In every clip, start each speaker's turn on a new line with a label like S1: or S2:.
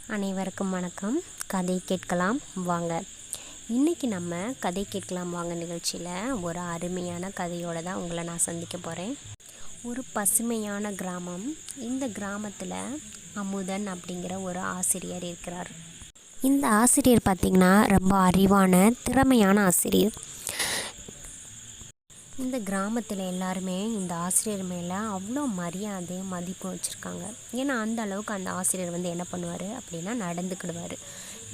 S1: அனைவருக்கும் வணக்கம். கதை கேட்கலாம் வாங்க. இன்றைக்கி நம்ம கதை கேட்கலாம் வாங்க நிகழ்ச்சியில் ஒரு அருமையான கதையோடு தான் உங்களை நான் சந்திக்க போகிறேன். ஒரு பசுமையான கிராமம். இந்த கிராமத்தில் அமுதன் அப்படிங்கிற ஒரு ஆசிரியர் இருக்கிறார். இந்த ஆசிரியர் பார்த்திங்கன்னா ரொம்ப அறிவான திறமையான ஆசிரியர். இந்த கிராமத்தில் எல்லாருமே இந்த ஆசிரியர் மேலே அவ்வளோ மரியாதை மதிப்பு வச்சுருக்காங்க. ஏன்னா அந்த அளவுக்கு அந்த ஆசிரியர் என்ன பண்ணுவார் அப்படின்னா நடந்துக்கிடுவார்.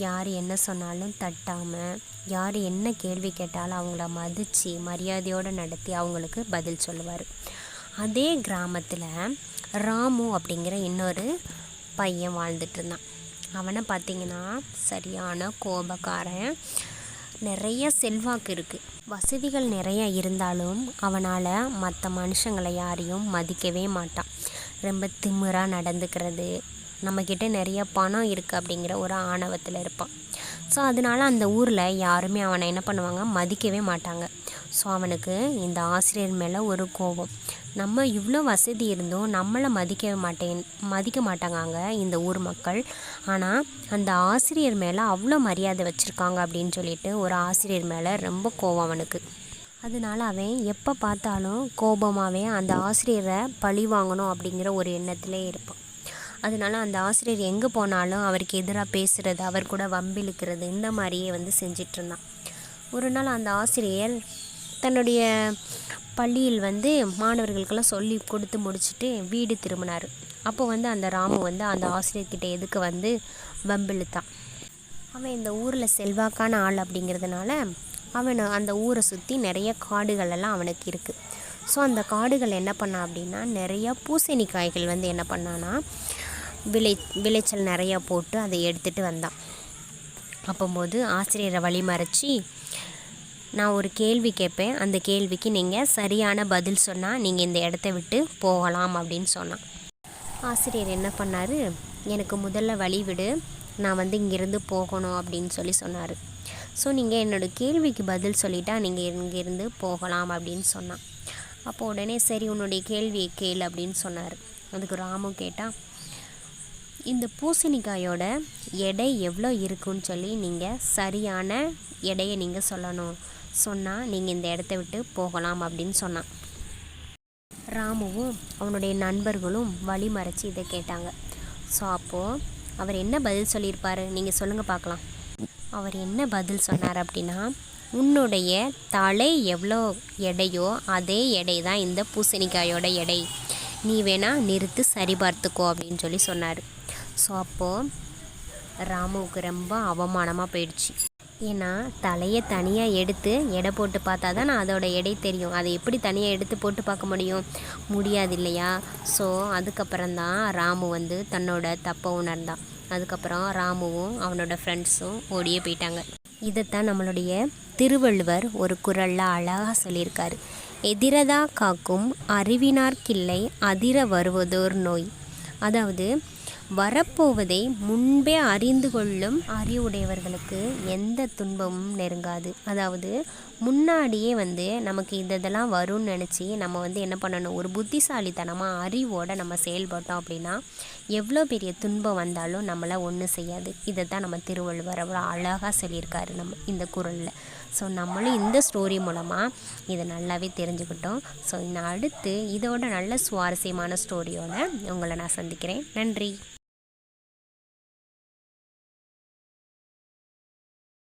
S1: யார் என்ன சொன்னாலும் தட்டாமல், யார் என்ன கேள்வி கேட்டாலும் அவங்கள மதித்து மரியாதையோடு நடத்தி அவங்களுக்கு பதில் சொல்லுவார். அதே கிராமத்தில் ராமு அப்படிங்கிற இன்னொரு பையன் வாழ்ந்துட்டு இருந்தான். அவனை பார்த்திங்கன்னா சரியான கோபக்காரன். நிறைய செல்வாக்கு இருக்குது, வசதிகள் நிறைய இருந்தாலும் அவனால் மற்ற மனுஷங்களை யாரையும் மதிக்கவே மாட்டான். ரொம்ப திமிராக நடந்துக்கிறது, நம்மக்கிட்ட நிறைய பணம் இருக்குது அப்படிங்கிற ஒரு ஆணவத்தில் இருப்பான். ஸோ அதனால் அந்த ஊரில் யாருமே அவனை என்ன பண்ணுவாங்க, மதிக்கவே மாட்டாங்க. ஸோ அவனுக்கு இந்த ஆசிரியர் மேலே ஒரு கோபம். நம்ம இவ்வளோ வசதி இருந்தும் நம்மளை மதிக்க மாட்டாங்க இந்த ஊர் மக்கள். ஆனால் அந்த ஆசிரியர் மேலே அவ்வளோ மரியாதை வச்சுருக்காங்க அப்படின்னு சொல்லிட்டு ஒரு ஆசிரியர் மேலே ரொம்ப கோபம் அவனுக்கு. அதனால் அவன் எப்போ பார்த்தாலும் கோபமாகவே அந்த ஆசிரியரை பழி வாங்கணும் அப்படிங்கிற ஒரு எண்ணத்திலே இருப்பான். அதனால் அந்த ஆசிரியர் எங்கே போனாலும் அவருக்கு எதிராக பேசுகிறது, அவர் கூட வம்பிழுக்கிறது, இந்த மாதிரியே செஞ்சிட்ருந்தான். ஒரு நாள் அந்த ஆசிரியர் தன்னுடைய பள்ளியில் மாணவர்களுக்கெல்லாம் சொல்லி கொடுத்து முடிச்சுட்டு வீடு திரும்பினார். அப்போ அந்த ராமு அந்த ஆசிரியர்கிட்ட எதுக்கு வம்பிழுத்தான். அவன் இந்த ஊரில் செல்வாக்கான ஆள் அப்படிங்கிறதுனால அவன் அந்த ஊரை சுற்றி நிறைய காடுகளெல்லாம் அவனுக்கு இருக்குது. ஸோ அந்த காடுகள் என்ன பண்ணான் அப்படின்னா நிறையா பூசணிக்காய்கள் என்ன பண்ணான்னா விளைச்சல் நிறையா போட்டு அதை எடுத்துகிட்டு வந்தான். அப்போது ஆசிரியரை வழிமறைச்சி, நான் ஒரு கேள்வி கேட்பேன், அந்த கேள்விக்கு நீங்கள் சரியான பதில் சொன்னால் நீங்கள் இந்த இடத்த விட்டு போகலாம் அப்படின்னு சொன்னான். ஆசிரியர் என்ன பண்ணார், எனக்கு முதல்ல வழி விடு, நான் இங்கேருந்து போகணும் அப்படின்னு சொன்னார். ஸோ நீங்கள் என்னோடய கேள்விக்கு பதில் சொல்லிட்டா நீங்கள் இங்கேருந்து போகலாம் அப்படின்னு சொன்னான். அப்போ உடனே சரி உன்னுடைய கேள்வியை கேளு அப்படின்னு சொன்னார். அதுக்கு ராமு கேட்டால், இந்த பூசணிக்காயோட எடை எவ்வளோ இருக்குன்னு நீங்கள் சரியான எடையை நீங்கள் சொல்லணும், சொன்னால் நீங்கள் இந்த இடத்த விட்டு போகலாம் அப்படின்னு சொன்னான். ராமுவும் அவனுடைய நண்பர்களும் வழி மறைச்சி இதை கேட்டாங்க. ஸோ அப்போது அவர் என்ன பதில் சொல்லியிருப்பார், நீங்கள் சொல்லுங்கள் பார்க்கலாம். அவர் என்ன பதில் சொன்னார் அப்படின்னா, உன்னுடைய தலை எவ்வளோ எடையோ அதே எடை தான் இந்த பூசணிக்காயோட எடை, நீ வேணால் நிறுத்து சரி பார்த்துக்கோ அப்படின்னு சொன்னார். ஸோ அப்போது ராமுவுக்கு ரொம்ப அவமானமாக போயிடுச்சு. ஏன்னா தலையை தனியாக எடுத்து எடை போட்டு பார்த்தா தான் அதோட எடை தெரியும், அதை எப்படி தனியாக எடுத்து போட்டு பார்க்க முடியாது இல்லையா. ஸோ அதுக்கப்புறம்தான் ராமு தன்னோட தப்பை உணர்ந்தான். அதுக்கப்புறம் ராமுவும் அவனோட ஃப்ரெண்ட்ஸும் ஓடியே போயிட்டாங்க. இதைத்தான் நம்மளுடைய திருவள்ளுவர் ஒரு குறளில் அழகாக சொல்லியிருக்காரு. எதிரதா காக்கும் அறிவினார்க்கில்லை அதிர வருவதோர் நோய். அதாவது வரப்போவதை முன்பே அறிந்து கொள்ளும் அறிவுடையவர்களுக்கு எந்த துன்பமும் நெருங்காது. அதாவது முன்னாடியே நமக்கு இதெல்லாம் வரும்னு நினச்சி நம்ம என்ன பண்ணணும், ஒரு புத்திசாலித்தனமாக அறிவோடு நம்ம செயல்பட்டோம் அப்படின்னா எவ்வளோ பெரிய துன்பம் வந்தாலும் நம்மளை ஒன்றும் செய்யாது. இதை தான் நம்ம திருவள்ளுவர் அவ்வளோ அழகாக சொல்லியிருக்காரு நம்ம இந்த குறளில். ஸோ நம்மளும் இந்த ஸ்டோரி மூலமாக இதை நல்லாவே தெரிஞ்சுக்கிட்டோம். ஸோ இன்னும் அடுத்து இதோட நல்ல சுவாரஸ்யமான ஸ்டோரியோடு உங்களை நான் சந்திக்கிறேன். நன்றி.